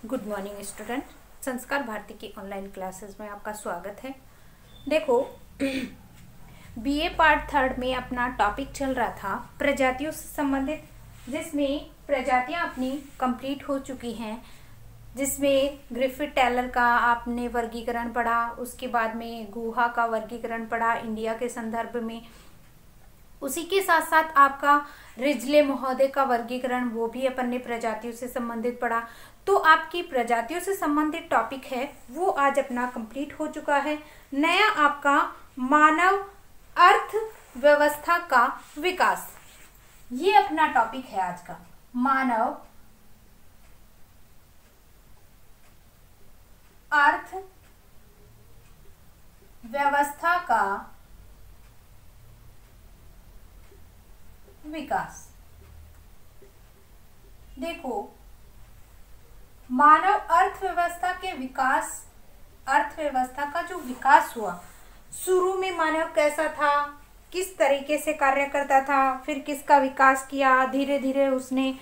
Good morning student. संस्कार भारती की online classes में आपका स्वागत है। देखो, बीए पार्ट 3 में अपना टॉपिक चल रहा था प्रजातियों से संबंधित, जिसमें प्रजातियां अपनी कंप्लीट हो चुकी हैं, जिसमें ग्रिफिथ टेलर का आपने वर्गीकरण पढ़ा, उसके बाद में गुहा का वर्गीकरण पढ़ा इंडिया के संदर्भ में। उसी के साथ साथ आपका रिजले महोदय का वर्गीकरण, वो भी अपन ने प्रजातियों से संबंधित पढ़ा। तो आपकी प्रजातियों से संबंधित टॉपिक है वो आज अपना कंप्लीट हो चुका है। नया आपका मानव अर्थव्यवस्था का विकास, ये अपना टॉपिक है आज का। मानव अर्थव्यवस्था का विकास। देखो, मानव अर्थव्यवस्था के विकास, अर्थव्यवस्था का जो विकास हुआ, शुरू में मानव कैसा था, किस तरीके से कार्य करता था, फिर किसका विकास किया, धीरे धीरे उसने,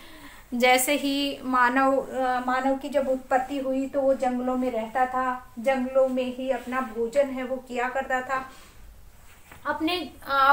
जैसे ही मानव की जब उत्पत्ति हुई तो वो जंगलों में रहता था, जंगलों में ही अपना भोजन है वो किया करता था। अपने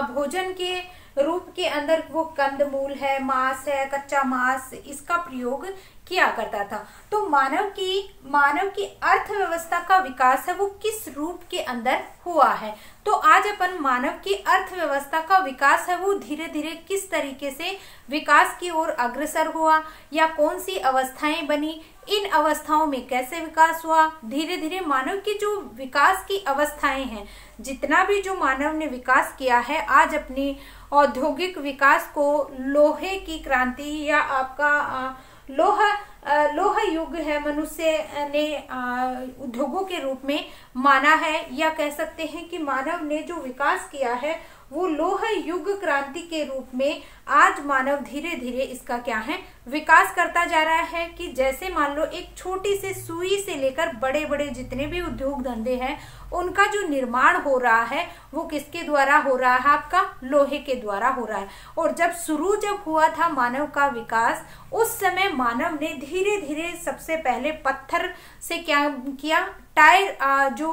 भोजन के रूप के अंदर वो कंदमूल है, मांस है, कच्चा मांस, इसका प्रयोग किया करता था। तो मानव की अर्थव्यवस्था का विकास है वो किस रूप के अंदर हुआ है। तो आज अपन मानव की अर्थव्यवस्था का विकास है वो धीरे धीरे किस तरीके से विकास की ओर अग्रसर हुआ, या कौन सी अवस्थाएं बनी, इन अवस्थाओं में कैसे विकास हुआ, धीरे धीरे मानव की जो विकास की अवस्थाएं हैं, जितना भी जो मानव ने विकास किया है, आज अपनी औद्योगिक विकास को लोहे की क्रांति या आपका लोह युग है, मनुष्य ने उद्योगों के रूप में माना है, या कह सकते हैं कि मानव ने जो विकास किया है वो लोह युग क्रांति के रूप में आज मानव धीरे धीरे इसका क्या है, विकास करता जा रहा है। कि जैसे मान लो एक छोटी सी सुई से लेकर बड़े बड़े जितने भी उद्योग धंधे हैं, उनका जो निर्माण हो रहा है वो किसके द्वारा हो रहा है, आपका लोहे के द्वारा हो रहा है। और जब हुआ था मानव का विकास, उस समय मानव ने धीरे धीरे सबसे पहले पत्थर से क्या किया, टायर, जो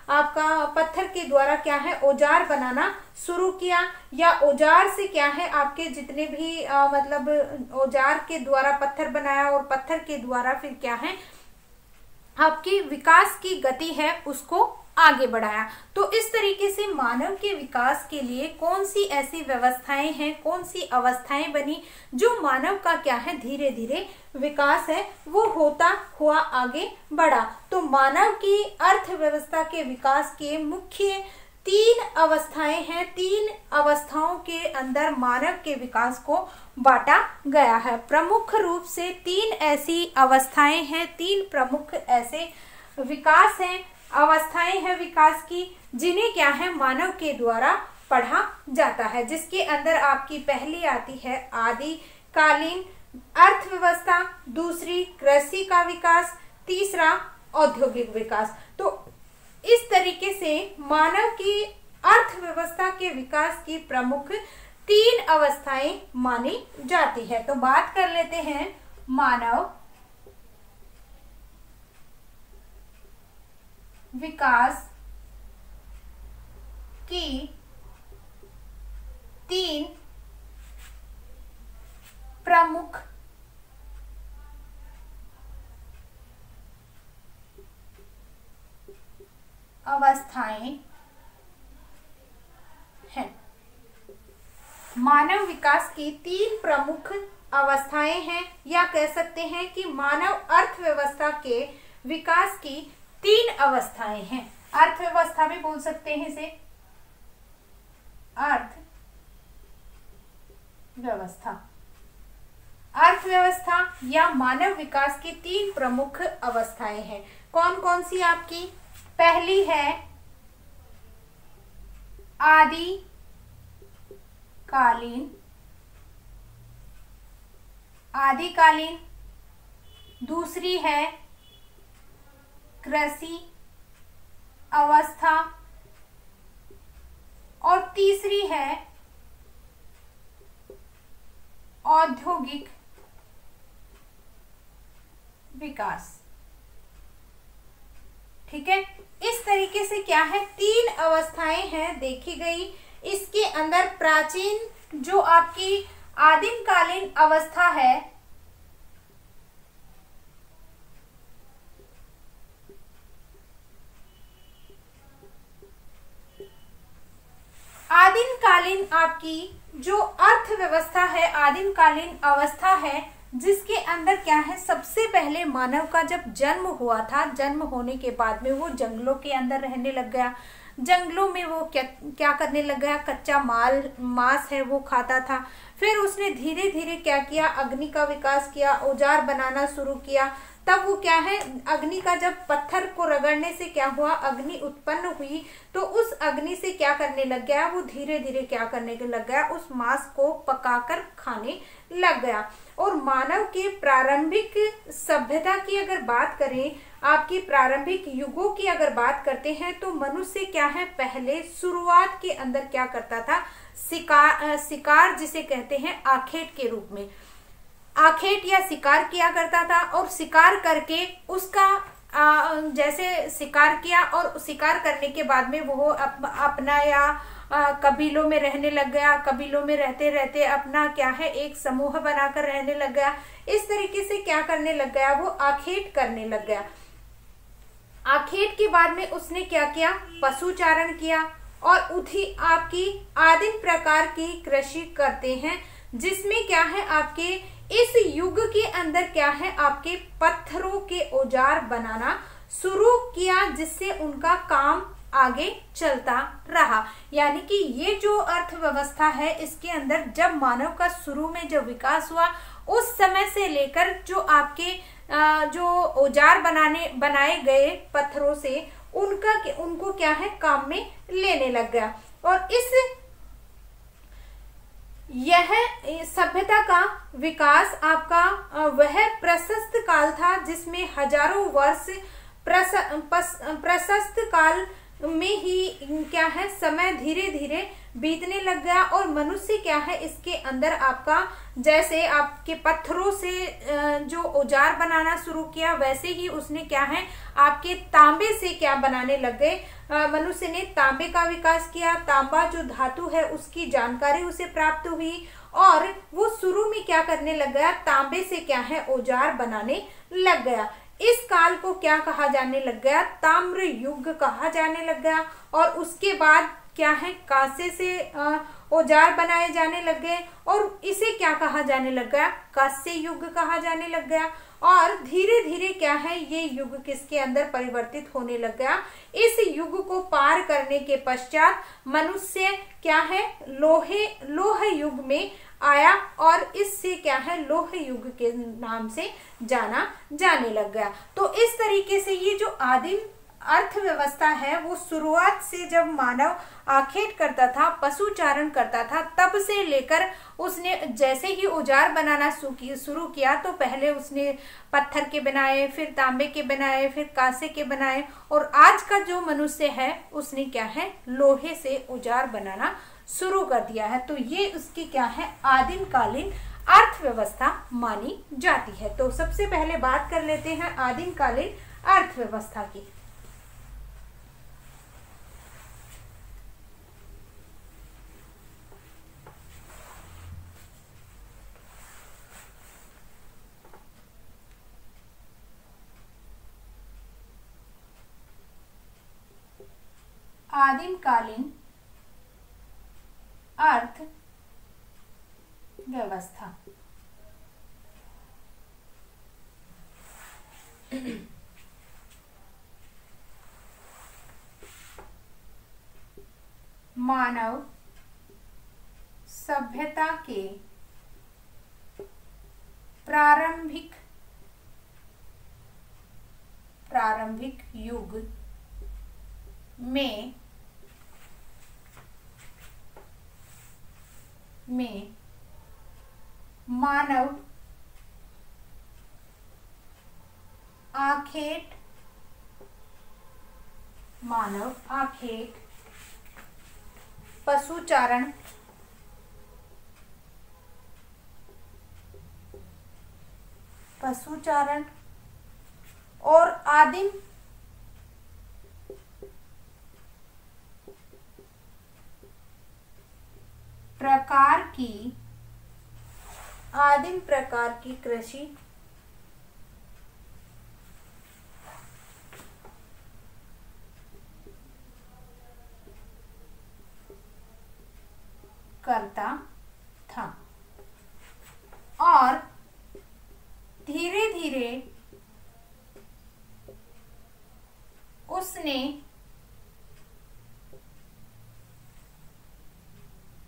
आपका पत्थर के द्वारा क्या है औजार बनाना शुरू किया, या औजार से क्या है आपके जितने भी मतलब औजार के द्वारा पत्थर बनाया, और पत्थर के द्वारा फिर क्या है आपकी विकास की गति है उसको आगे बढ़ाया। तो इस तरीके से मानव के विकास के लिए कौन सी ऐसी व्यवस्थाएं हैं, कौन सी अवस्थाएं बनी जो मानव का क्या है धीरे धीरे विकास है वो होता हुआ आगे बढ़ा। तो मानव की अर्थव्यवस्था के विकास के मुख्य 3 अवस्थाएं हैं। 3 अवस्थाओं के अंदर मानव के विकास को बांटा गया है। प्रमुख रूप से 3 ऐसी अवस्थाएं हैं, 3 प्रमुख ऐसे विकास हैं, अवस्थाएं हैं विकास की, जिन्हें क्या है मानव के द्वारा पढ़ा जाता है। जिसके अंदर आपकी पहली आती है आदिकालीन अर्थव्यवस्था, दूसरी कृषि का विकास, तीसरा औद्योगिक विकास। तो इस तरीके से मानव की अर्थव्यवस्था के विकास की प्रमुख 3 अवस्थाएं मानी जाती है। तो बात कर लेते हैं मानव विकास की 3 प्रमुख अवस्थाएं हैं। मानव विकास की 3 प्रमुख अवस्थाएं हैं, या कह सकते हैं कि मानव अर्थव्यवस्था के विकास की 3 अवस्थाएं हैं। अर्थव्यवस्था भी बोल सकते हैं इसे, अर्थव्यवस्था या मानव विकास की 3 प्रमुख अवस्थाएं हैं। कौन कौन सी आपकी, पहली है आदिकालीन, दूसरी है कृषि अवस्था, और तीसरी है औद्योगिक विकास। ठीक है, इस तरीके से क्या है, 3 अवस्थाएं हैं देखी गई। इसके अंदर प्राचीन जो आपकी आदिम कालीन अवस्था है, आदिम कालीन आपकी जो अर्थव्यवस्था है, आदिम कालीन अवस्था है, जिसके अंदर क्या है, सबसे पहले मानव का जब जन्म हुआ था, जन्म होने के बाद में वो जंगलों के अंदर रहने लग गया। जंगलों में वो क्या करने लग गया, कच्चा मांस है वो खाता था। फिर उसने धीरे धीरे क्या किया, अग्नि का विकास किया, औजार बनाना शुरू किया। तब वो क्या है, अग्नि का जब पत्थर को रगड़ने से क्या हुआ, अग्नि उत्पन्न हुई, तो उस अग्नि से क्या करने लग गया, वो धीरे धीरे क्या करने लग गया, उस मांस को पकाकर खाने लग गया। और मानव के प्रारंभिक सभ्यता की अगर बात करें, आपकी प्रारंभिक युगों की अगर बात करते हैं, तो मनुष्य क्या है, पहले शुरुआत के अंदर क्या करता था, शिकार जिसे कहते हैं आखेट के रूप में, आखेट या शिकार किया करता था। और शिकार करके उसका जैसे शिकार किया, और शिकार करने के बाद में वो अपना या कबीलों में रहने लग गया। कबीलों में रहते रहते अपना क्या है, एक समूह बनाकर रहने लग गया। इस तरीके से क्या करने लग गया, वो आखेट करने लग गया। आखेट के बाद में उसने क्या किया, पशुचारण किया, और उठी आपकी आदिम प्रकार की कृषि करते हैं, जिसमें क्या है, आपके इस युग के अंदर क्या है, आपके पत्थरों के औजार बनाना शुरू किया, जिससे उनका काम आगे चलता रहा। यानी कि ये जो अर्थव्यवस्था है, इसके अंदर जब मानव का शुरू में जो विकास हुआ, उस समय से लेकर जो आपके जो औजार बनाए गए पत्थरों से, उनको क्या है, काम में लेने लग गया। और यह सभ्यता का विकास आपका वह प्रशस्त काल था, जिसमें हजारों वर्ष प्रशस्त काल में ही क्या है, समय धीरे धीरे बीतने लग गया। और मनुष्य क्या है, इसके अंदर आपका जैसे आपके पत्थरों से जो औजार बनाना शुरू किया, वैसे ही उसने क्या है, आपके तांबे से क्या बनाने लग गए, मनुष्य ने तांबे का विकास किया। तांबा जो धातु है, उसकी जानकारी उसे प्राप्त हुई, और वो शुरू में क्या करने लग गया, तांबे से क्या है, औजार बनाने लग गया। इस काल को क्या कहा जाने लग गया, ताम्र युग कहा जाने लग गया। और उसके बाद क्या है, कांसे से औजार बनाए जाने लग गए, और इसे क्या कहा जाने लग गया, कांस्य युग कहा जाने लग गया। और धीरे धीरे क्या है, ये युग किसके अंदर परिवर्तित होने लग गया। इस युग को पार करने के पश्चात मनुष्य क्या है, लोह युग में आया, और इससे क्या है, लोह युग के नाम से जाना जाने लग गया। तो इस तरीके से ये जो आदिम अर्थव्यवस्था है, वो शुरुआत से जब मानव आखेट करता था, पशुचारण करता था, तब से लेकर उसने जैसे ही औजार बनाना शुरू किया, तो पहले उसने पत्थर के बनाए, फिर तांबे के बनाए, फिर कांसे के बनाए, और आज का जो मनुष्य है, उसने क्या है, लोहे से औजार बनाना शुरू कर दिया है। तो ये उसकी क्या है, आदिम कालीन अर्थव्यवस्था मानी जाती है। तो सबसे पहले बात कर लेते हैं आदिम कालीन अर्थव्यवस्था की। आदिम कालीन अर्थ व्यवस्था। मानव सभ्यता के प्रारंभिक युग में मानव आखेट पशुचारण और आदिम प्रकार की कृषि करता था और धीरे धीरे उसने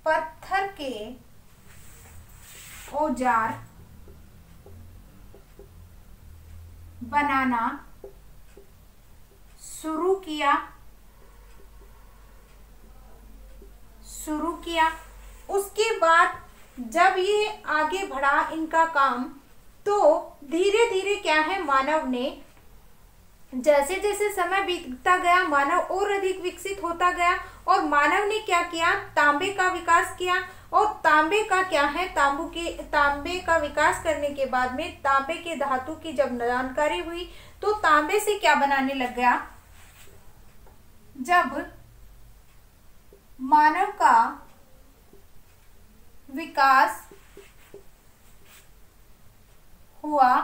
पत्थर के औजार बनाना शुरू किया। उसके बाद जब ये आगे बढ़ा इनका काम, तो धीरे धीरे क्या है, मानव ने जैसे जैसे समय बीतता गया मानव और अधिक विकसित होता गया और मानव ने क्या किया, तांबे का विकास किया। और तांबे का क्या है, तांबे का विकास करने के बाद में तांबे के धातु की जब जानकारी हुई तो तांबे से क्या बनाने लग गया, जब मानव का विकास हुआ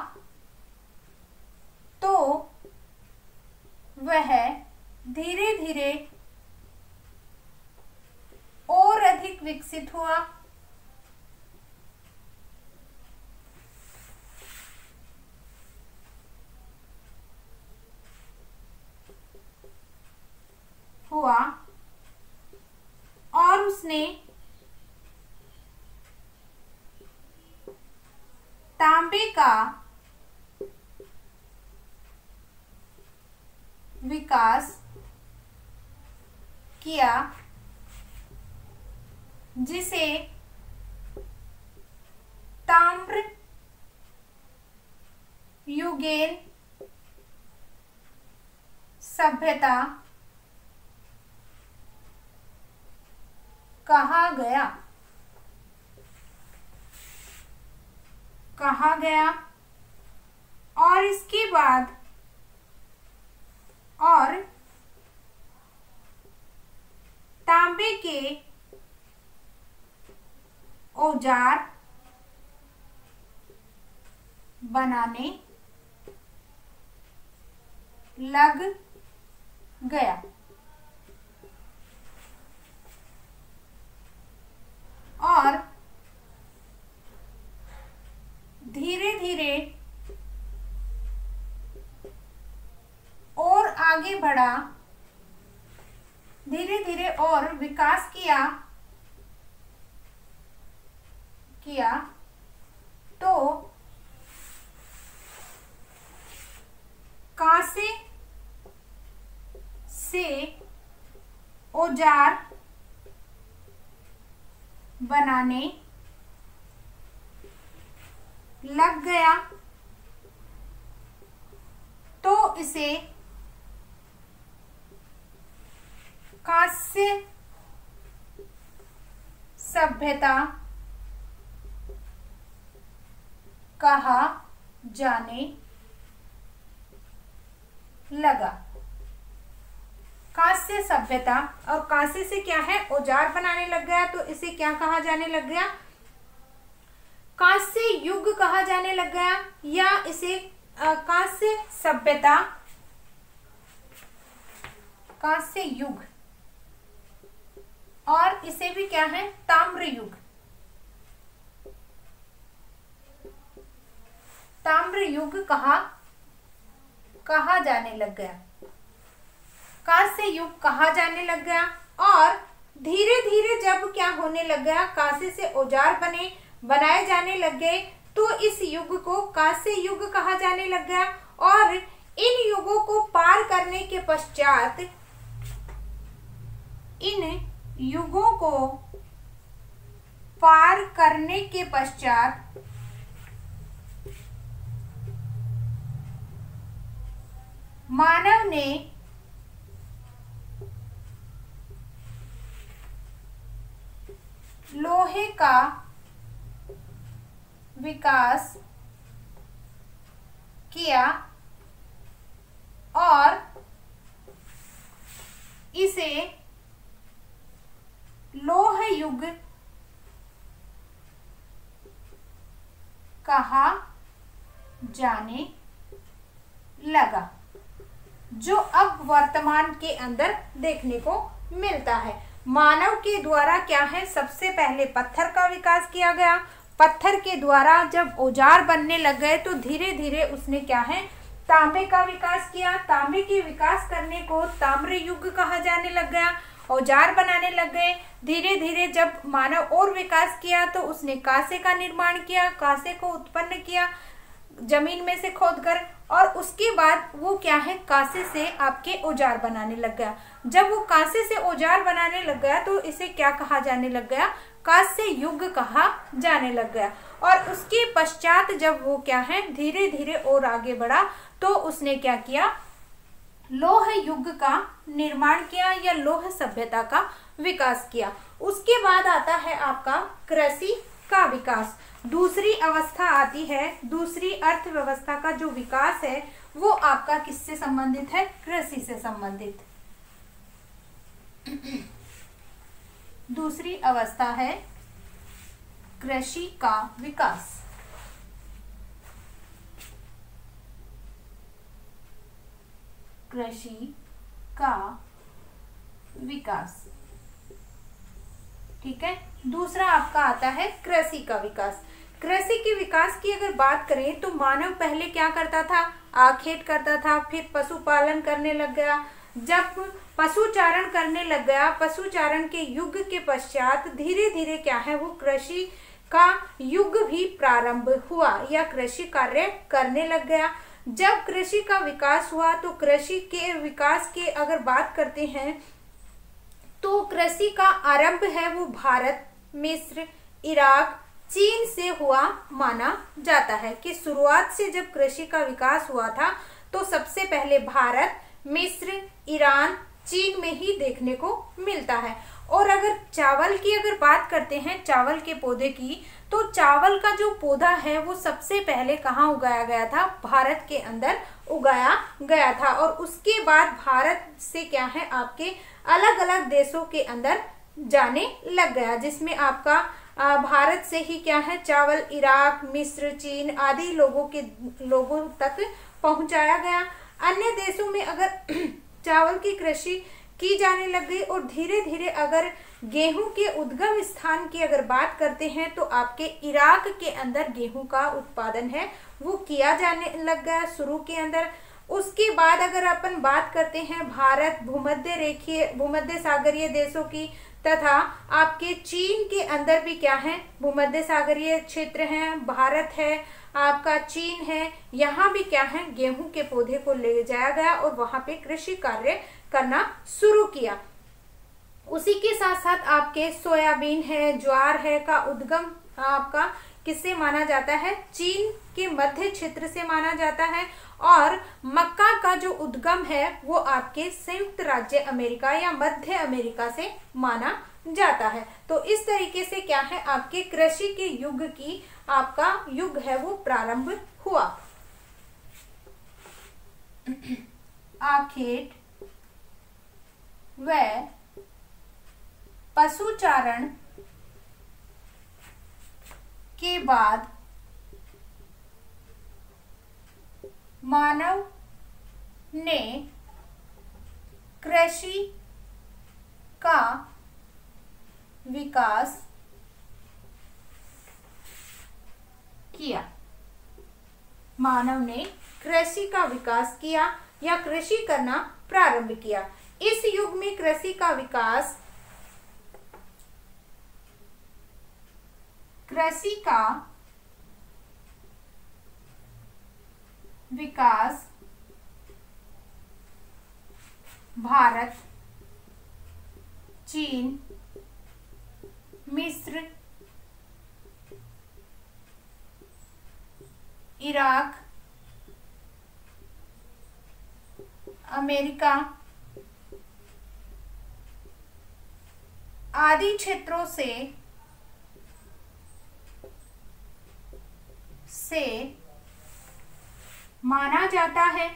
तो वह धीरे धीरे और अधिक विकसित हुआ और उसने तांबे का विकास किया, जिसे ताम्र युगेन सभ्यता कहा गया। और इसके बाद और तांबे के औजार बनाने लग गया और धीरे धीरे और आगे बढ़ा, धीरे धीरे और विकास किया तो कांसे से औजार बनाने लग गया, तो इसे कांस्य सभ्यता कहा जाने लगा। कांस्य सभ्यता, और कांसे से क्या है, औजार बनाने लग गया, तो इसे क्या कहा जाने लग गया, कांस्य युग कहा जाने लग गया, या इसे कांस्य सभ्यता, कांस्य युग, और इसे भी क्या है, ताम्र युग, ताम्र युग कहा जाने लग गया, कांस्य युग कहा जाने लग गया। और धीरे धीरे जब क्या होने लग गया, कांसे से औजार बनाए जाने लग गए, तो इस युग को कांस्य युग कहा जाने लग गया। और इन युगों को पार करने के पश्चात, इन युगों को पार करने के पश्चात मानव ने लोहे का विकास किया, और इसे लौह युग कहा जाने लगा, जो अब वर्तमान के अंदर देखने को मिलता है। मानव के द्वारा क्या है, सबसे पहले पत्थर का विकास किया गया। पत्थर के द्वारा जब औजार बनने लग गए तो धीरे धीरे उसने क्या है, तांबे का विकास किया। तांबे के विकास करने को ताम्र युग कहा जाने लग गया। औजार बनाने लग गए। धीरे धीरे जब मानव और विकास किया तो उसने कांसे का निर्माण किया, कांसे को उत्पन्न किया जमीन में से खोदकर, और उसके बाद वो क्या है, कांसे से आपके औजार बनाने लग गया। जब वो कांसे से औजार बनाने लग गया तो इसे क्या कहा जाने लग गया, कांस्य युग कहा जाने लग गया। और उसके पश्चात जब वो क्या है, धीरे धीरे और आगे बढ़ा तो उसने क्या किया, लौह युग का निर्माण किया या लौह सभ्यता का विकास किया। उसके बाद आता है आपका कृषि का विकास। दूसरी अवस्था आती है, दूसरी अर्थव्यवस्था का जो विकास है वो आपका किससे संबंधित है, कृषि से संबंधित। दूसरी अवस्था है कृषि का विकास। कृषि का विकास, ठीक है। दूसरा आपका आता है कृषि का विकास। कृषि के विकास की अगर बात करें तो मानव पहले क्या करता था, आखेट करता था, फिर पशुपालन करने लग गया। जब पशुचारण करने लग गया, पशुचारण के युग के पश्चात धीरे धीरे क्या है, वो कृषि का युग भी प्रारंभ हुआ या कृषि कार्य करने लग गया। जब कृषि का विकास हुआ तो कृषि के विकास के अगर बात करते हैं तो कृषि का आरंभ है वो भारत, मिस्र, इराक, चीन से हुआ माना जाता है। कि शुरुआत से जब कृषि का विकास हुआ था तो सबसे पहले भारत, मिस्र, ईरान, चीन में ही देखने को मिलता है। और अगर चावल की अगर बात करते हैं, चावल के पौधे की, तो चावल का जो पौधा है वो सबसे पहले कहाँ उगाया गया था, भारत के अंदर उगाया गया था। और उसके बाद भारत से क्या है, आपके अलग अलग देशों के अंदर जाने लग गया, जिसमें आपका भारत से ही क्या है, चावल इराक, मिस्र, चीन आदि लोगों तक पहुंचाया गया। अन्य देशों में अगर चावल की कृषि की जाने लग गई और धीरे धीरे अगर गेहूं के उद्गम स्थान की अगर बात करते हैं तो आपके इराक के अंदर गेहूं का उत्पादन है वो किया जाने लग गया शुरू के अंदर। उसके बाद अगर अपन बात करते हैं भारत, भूमध्य सागरीय देशों की, तथा आपके चीन के अंदर भी क्या है, भूमध्य सागरीय क्षेत्र है, भारत है, आपका चीन है, यहाँ भी क्या है, गेहूं के पौधे को ले जाया गया और वहां पे कृषि कार्य करना शुरू किया। उसी के साथ साथ आपके सोयाबीन है, ज्वार है का उद्गम आपका किससे माना जाता है, चीन के मध्य क्षेत्र से माना जाता है। और मक्का का जो उद्गम है वो आपके संयुक्त राज्य अमेरिका या मध्य अमेरिका से माना जाता है। तो इस तरीके से क्या है, आपके कृषि के युग की आपका युग है वो प्रारंभ हुआ। आखेट व पशुचारण के बाद मानव ने कृषि का विकास किया। मानव ने कृषि का विकास किया या कृषि करना प्रारंभ किया। इस युग में कृषि का विकास भारत, चीन, मिस्र, इराक, अमेरिका आदि क्षेत्रों से माना जाता है।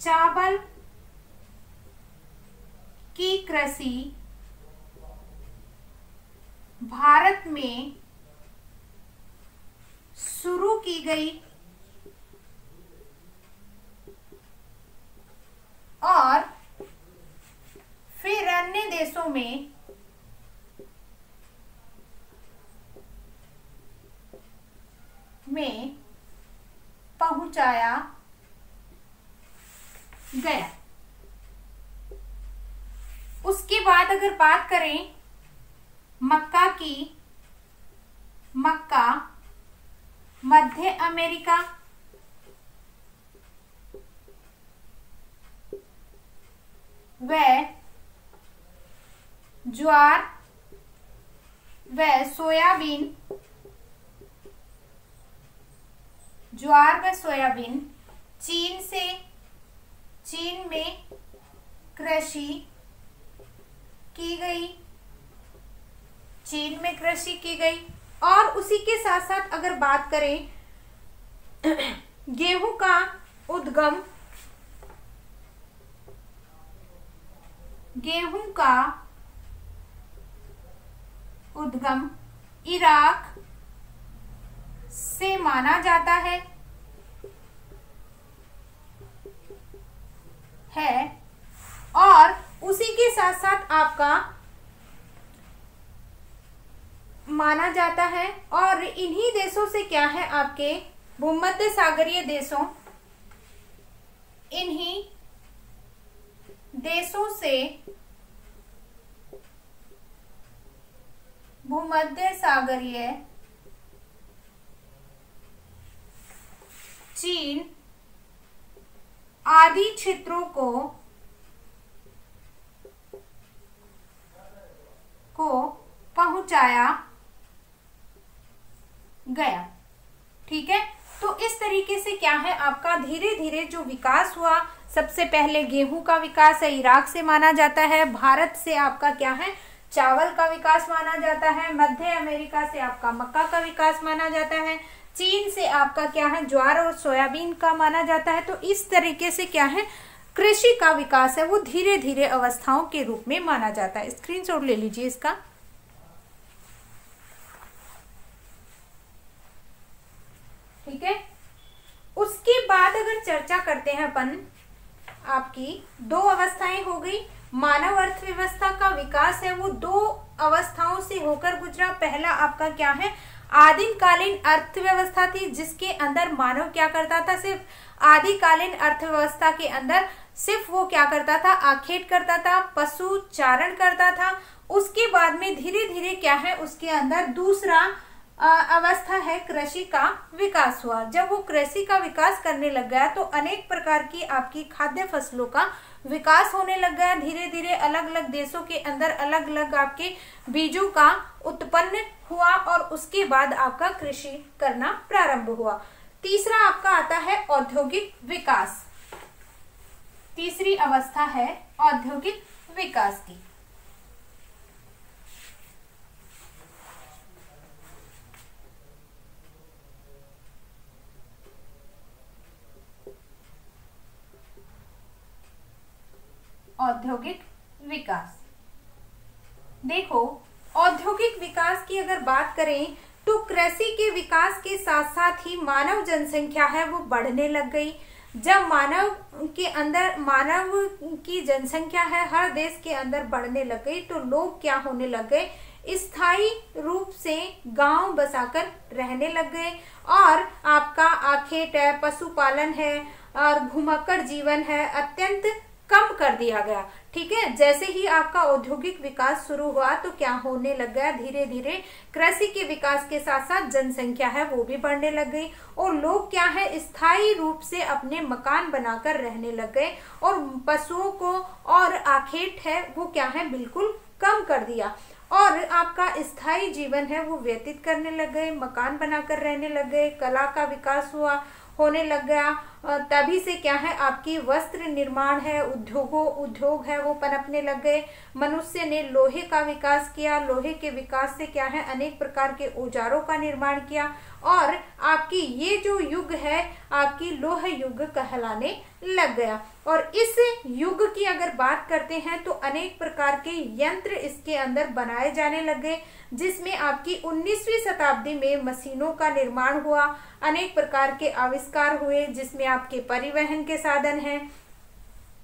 चावल की कृषि भारत में शुरू की गई और फिर अन्य देशों में पहुंचाया गया। उसके बाद अगर बात करें मक्का की, मक्का मध्य अमेरिका व ज्वार व सोयाबीन, ज्वार व सोयाबीन चीन में कृषि की गई, चीन में कृषि की गई। और उसी के साथ साथ अगर बात करें गेहूं का उद्गम, गेहूं का उद्गम इराक से माना जाता है और उसी के साथ साथ आपका माना जाता है। और इन्हीं देशों से क्या है, आपके भूमध्य सागरीय देशों, इन्हीं देशों से भूमध्य सागरीय चीन आदि क्षेत्रों को पहुंचाया गया। ठीक है, तो इस तरीके से क्या है, आपका धीरे धीरे जो विकास हुआ, सबसे पहले गेहूं का विकास है, इराक से माना जाता है। भारत से आपका क्या है, चावल का विकास माना जाता है। मध्य अमेरिका से आपका मक्का का विकास माना जाता है। चीन से आपका क्या है, ज्वार और सोयाबीन का माना जाता है। तो इस तरीके से क्या है, कृषि का विकास है वो धीरे धीरे अवस्थाओं के रूप में माना जाता है। स्क्रीनशॉट ले लीजिए इसका। ठीक है, उसके बाद अगर चर्चा करते हैं अपन, आपकी दो अवस्थाएं हो गई। मानव अर्थव्यवस्था का विकास है वो दो अवस्थाओं से होकर गुजरा। पहला आपका क्या है, आदिमकालीन अर्थव्यवस्था थी जिसके अंदर मानव क्या करता था, सिर्फ आदिकालीन अर्थव्यवस्था के अंदर सिर्फ वो क्या करता था, आखेट करता था, पशु चारण करता था। उसके बाद में धीरे धीरे क्या है, उसके अंदर दूसरा अवस्था है कृषि का विकास हुआ। जब वो कृषि का विकास करने लग गया तो अनेक प्रकार की आपकी खाद्य फसलों का विकास होने लग गया। धीरे धीरे अलग अलग देशों के अंदर अलग अलग आपके बीजों का उत्पन्न हुआ और उसके बाद आपका कृषि करना प्रारंभ हुआ। तीसरा आपका आता है औद्योगिक विकास। तीसरी अवस्था है औद्योगिक विकास की। औद्योगिक विकास, देखो औद्योगिक विकास की अगर बात करें तो कृषि के विकास के साथ साथ ही मानव जनसंख्या है वो बढ़ने लग गई। जब मानव के अंदर मानव की जनसंख्या है हर देश के अंदर बढ़ने लग गई तो लोग क्या होने लग गए, स्थायी रूप से गांव बसाकर रहने लग गए और आपका आखेट है, पशुपालन है और घुमक्कड़ जीवन है अत्यंत कम कर दिया गया। ठीक है, जैसे ही आपका औद्योगिक विकास शुरू हुआ तो क्या होने लग गया, धीरे धीरे कृषि के विकास के साथ साथ जनसंख्या है वो भी बढ़ने लग गई और लोग क्या है स्थायी रूप से अपने मकान बनाकर रहने लग गए और पशुओं को और आखेट है वो क्या है बिल्कुल कम कर दिया और आपका स्थायी जीवन है वो व्यतीत करने लग गए, मकान बनाकर रहने लग गए, कला का विकास होने लग गया। तभी से क्या है आपकी वस्त्र निर्माण है, उद्योग है वो पनपने लग गए। मनुष्य ने लोहे का विकास किया, लोहे के विकास से क्या है अनेक प्रकार के औजारों का निर्माण किया, और आपकी ये जो युग है आपकी लोह युग कहलाने लग गया। और इस युग की अगर बात करते हैं तो अनेक प्रकार के यंत्र इसके अंदर बनाए जाने लग गए, जिसमें आपकी 19वीं शताब्दी में मशीनों का निर्माण हुआ, अनेक प्रकार के आविष्कार हुए, जिसमें आपके परिवहन के साधन हैं,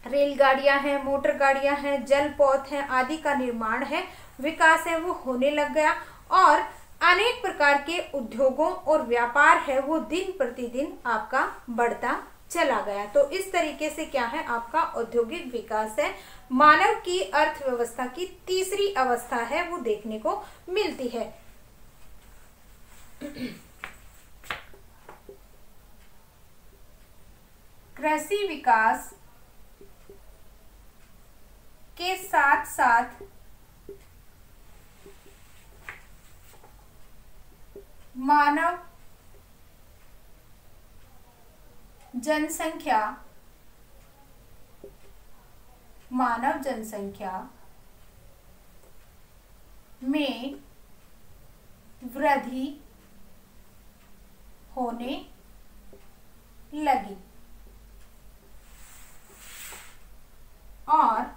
रेलगाड़ियां हैं, मोटर गाड़ियां हैं, जलपथ हैं आदि का निर्माण है, विकास है वो होने लग गया, और अनेक प्रकार के उद्योगों और व्यापार है वो दिन प्रतिदिन आपका बढ़ता चला गया। तो इस तरीके से क्या है आपका औद्योगिक विकास है, मानव की अर्थव्यवस्था की तीसरी अवस्था है वो देखने को मिलती है। कृषि विकास के साथ साथ मानव जनसंख्या में वृद्धि होने लगी और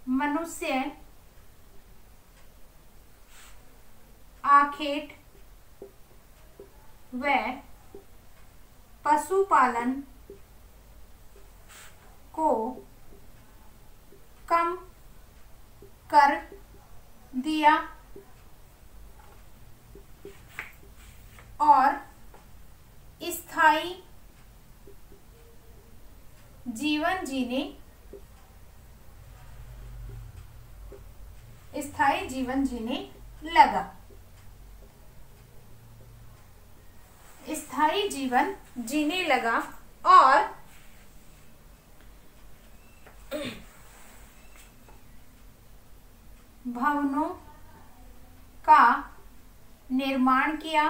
मनुष्य आखेट व पशुपालन को कम कर दिया और स्थायी जीवन जीने लगा। स्थायी जीवन जीने लगा और भवनों का निर्माण किया,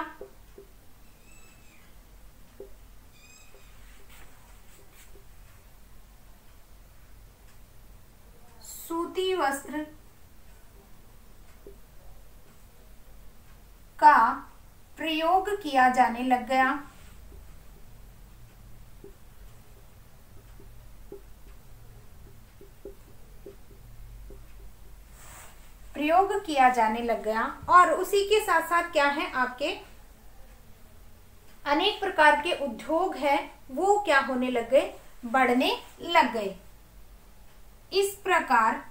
सूती वस्त्र का प्रयोग किया जाने लग गया, और उसी के साथ साथ क्या है आपके अनेक प्रकार के उद्योग है वो क्या होने लग गए, बढ़ने लग गए। इस प्रकार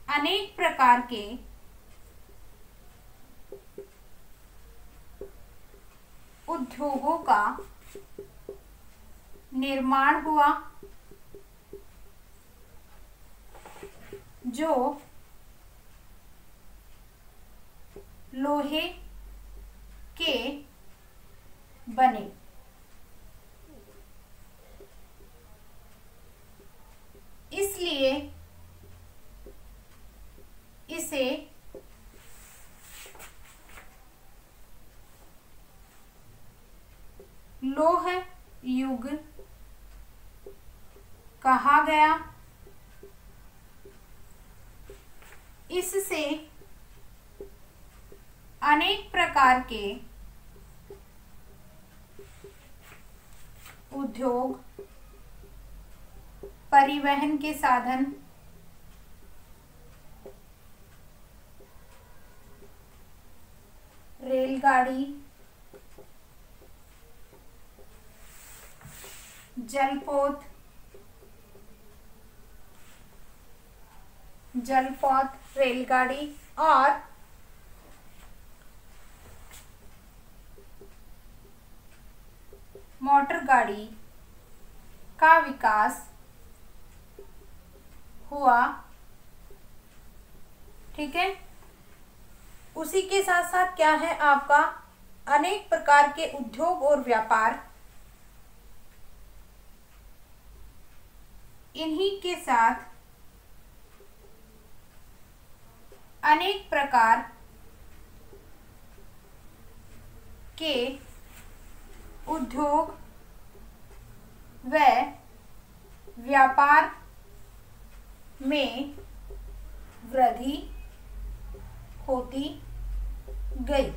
अनेक प्रकार के उद्योगों का निर्माण हुआ जो लोहे के बने। इसलिए इसे लोह युग कहा गया। इससे अनेक प्रकार के उद्योग, परिवहन के साधन, रेलगाड़ी, जलपथ, रेलगाड़ी और मोटर गाड़ी का विकास हुआ। ठीक है, उसी के साथ साथ क्या है आपका अनेक प्रकार के उद्योग और व्यापार, इन्हीं के साथ अनेक प्रकार के उद्योग व व्यापार में वृद्धि होती गई।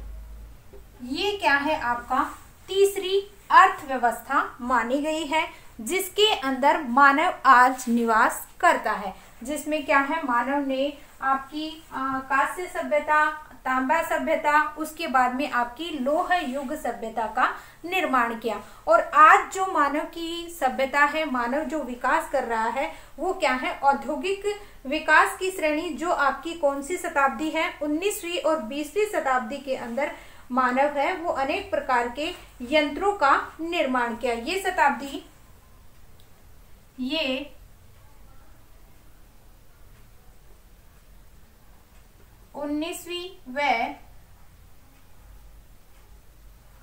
ये क्या है आपका तीसरी अर्थव्यवस्था मानी गई है, जिसके अंदर मानव आज निवास करता है, जिसमें क्या है मानव ने आपकी कांस्य सभ्यता, तांबा सभ्यता, उसके बाद में आपकी लोह युग सभ्यता का निर्माण किया। और आज जो मानव की सभ्यता है, मानव जो विकास कर रहा है वो क्या है औद्योगिक विकास की श्रेणी, जो आपकी कौन सी शताब्दी है 19वीं और 20वीं शताब्दी के अंदर मानव है वो अनेक प्रकार के यंत्रों का निर्माण किया। ये शताब्दी ये 19वीं व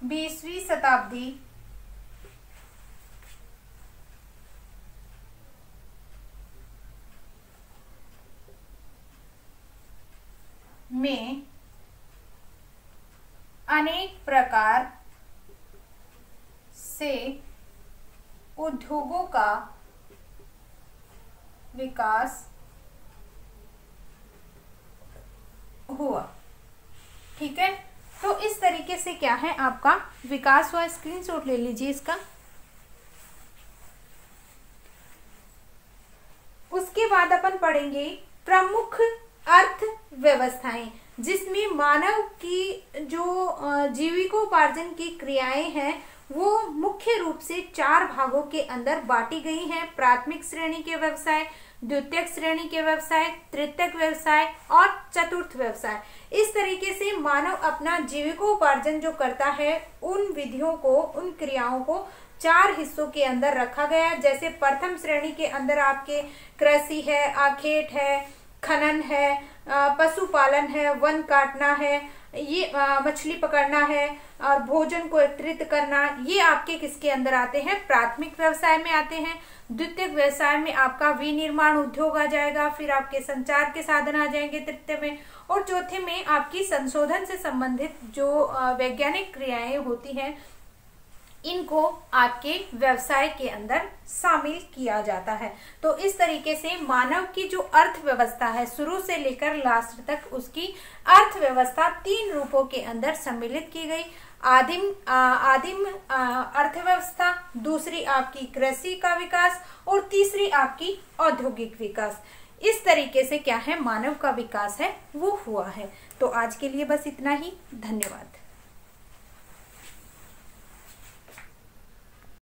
20वीं शताब्दी में अनेक प्रकार से उद्योगों का विकास हुआ। ठीक है, तो इस तरीके से क्या है आपका विकास हुआ। स्क्रीनशॉट ले लीजिए इसका। उसके बाद अपन पढ़ेंगे प्रमुख अर्थव्यवस्थाएं, जिसमें मानव की जो जीविकोपार्जन की क्रियाएं हैं वो मुख्य रूप से 4 भागों के अंदर बांटी गई हैं। प्राथमिक श्रेणी के व्यवसाय, द्वितीयक श्रेणी के व्यवसाय, तृतीयक व्यवसाय और चतुर्थ व्यवसाय। इस तरीके से मानव अपना जीविकोपार्जन जो करता है उन विधियों को, उन क्रियाओं को 4 हिस्सों के अंदर रखा गया है। जैसे प्रथम श्रेणी के अंदर आपके कृषि है, आखेट है, खनन है, पशुपालन है, वन काटना है, ये मछली पकड़ना है और भोजन को एकत्रित करना, ये आपके किसके अंदर आते हैं प्राथमिक व्यवसाय में आते हैं। द्वितीय व्यवसाय में आपका विनिर्माण उद्योग आ जाएगा, फिर आपके संचार के साधन आ जाएंगे तृतीय में, और चौथे में आपकी संशोधन से संबंधित जो वैज्ञानिक क्रियाएं होती हैं इनको आपके व्यवसाय के अंदर शामिल किया जाता है। तो इस तरीके से मानव की जो अर्थव्यवस्था है शुरू से लेकर लास्ट तक उसकी अर्थव्यवस्था 3 रूपों के अंदर सम्मिलित की गई। आदिम अर्थव्यवस्था, दूसरी आपकी कृषि का विकास और तीसरी आपकी औद्योगिक विकास। इस तरीके से क्या है मानव का विकास है वो हुआ है। तो आज के लिए बस इतना ही। धन्यवाद।